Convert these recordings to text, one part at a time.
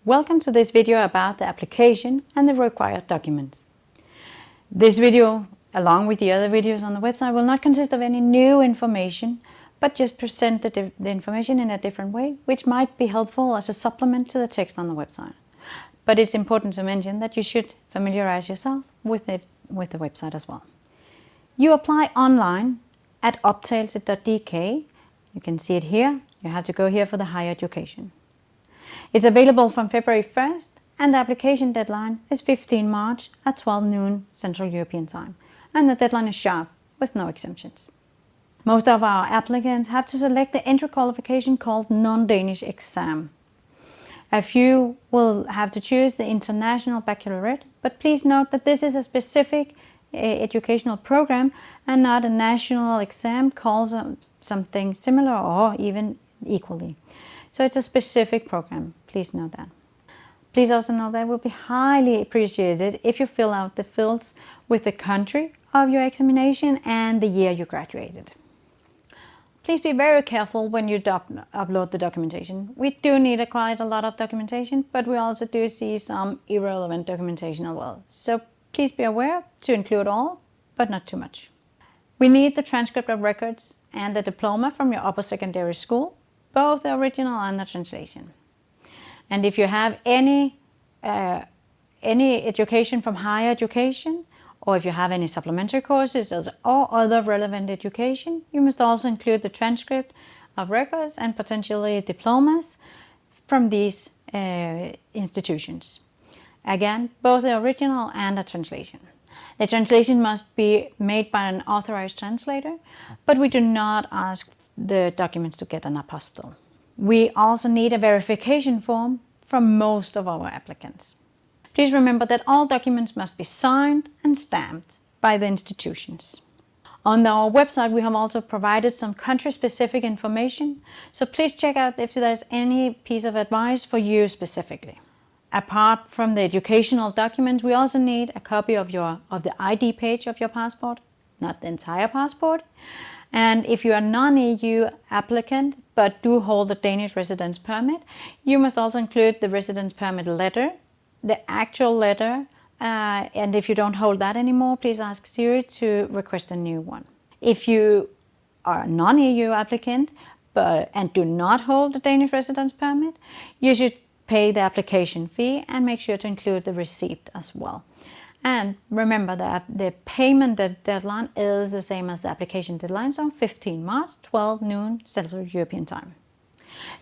Welcome to this video about the application and the required documents. This video, along with the other videos on the website, will not consist of any new information, but just present the information in a different way, which might be helpful as a supplement to the text on the website. But it's important to mention that you should familiarize yourself with the website as well. You apply online at optagelse.dk. You can see it here. You have to go here for the higher education. It's available from February 1st, and the application deadline is 15 March at 12 noon Central European Time. And the deadline is sharp, with no exemptions. Most of our applicants have to select the entry qualification called non-Danish exam. A few will have to choose the International Baccalaureate, but please note that this is a specific educational program and not a national exam called something similar or even equally. So it's a specific program, please note that. Please also know that it will be highly appreciated if you fill out the fields with the country of your examination and the year you graduated. Please be very careful when you upload the documentation. We do need quite a lot of documentation, but we also do see some irrelevant documentation as well. So please be aware to include all, but not too much. We need the transcript of records and the diploma from your upper secondary school, both the original and the translation. And if you have any education from higher education, or if you have any supplementary courses or other relevant education, you must also include the transcript of records and potentially diplomas from these institutions. Again, both the original and the translation. The translation must be made by an authorized translator, but we do not ask the documents to get an apostille. We also need a verification form from most of our applicants. Please remember that all documents must be signed and stamped by the institutions. On our website, we have also provided some country-specific information, so please check out if there's any piece of advice for you specifically. Apart from the educational documents, we also need a copy of the ID page of your passport, not the entire passport. And if you are non-EU applicant but do hold a Danish residence permit, you must also include the residence permit letter, the actual letter, and if you don't hold that anymore, please ask Siri to request a new one. If you are a non-EU applicant and do not hold a Danish residence permit, you should pay the application fee and make sure to include the receipt as well. And remember that the payment deadline is the same as the application deadline, so 15 March, 12 noon Central European Time.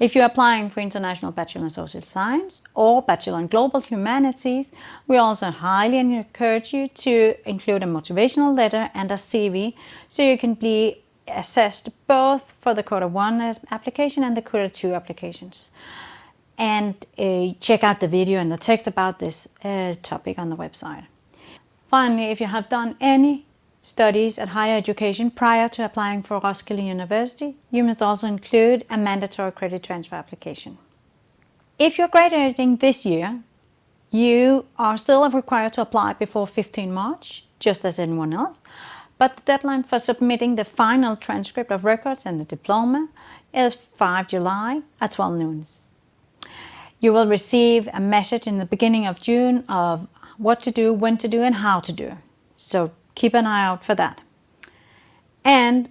If you're applying for International Bachelor in Social Science or Bachelor in Global Humanities, we also highly encourage you to include a motivational letter and a CV, so you can be assessed both for the Quarter 1 application and the Quarter 2 applications. And check out the video and the text about this topic on the website. Finally, if you have done any studies at higher education prior to applying for Roskilde University, you must also include a mandatory credit transfer application. If you're graduating this year, you are still required to apply before 15 March, just as anyone else, but the deadline for submitting the final transcript of records and the diploma is 5 July at 12 noon. You will receive a message in the beginning of June of what to do, when to do, and how to do. So keep an eye out for that. And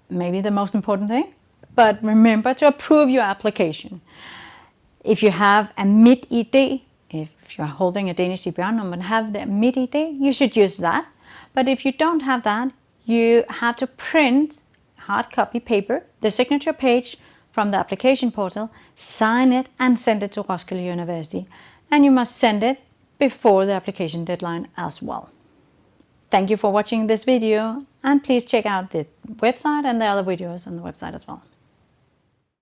maybe the most important thing, but remember to approve your application. If you have a MitID, if you're holding a Danish CPR number and have the MitID, you should use that. But if you don't have that, you have to print hard copy paper, the signature page from the application portal, sign it and send it to Roskilde University. And you must send it before the application deadline as well. Thank you for watching this video, and please check out the website and the other videos on the website as well.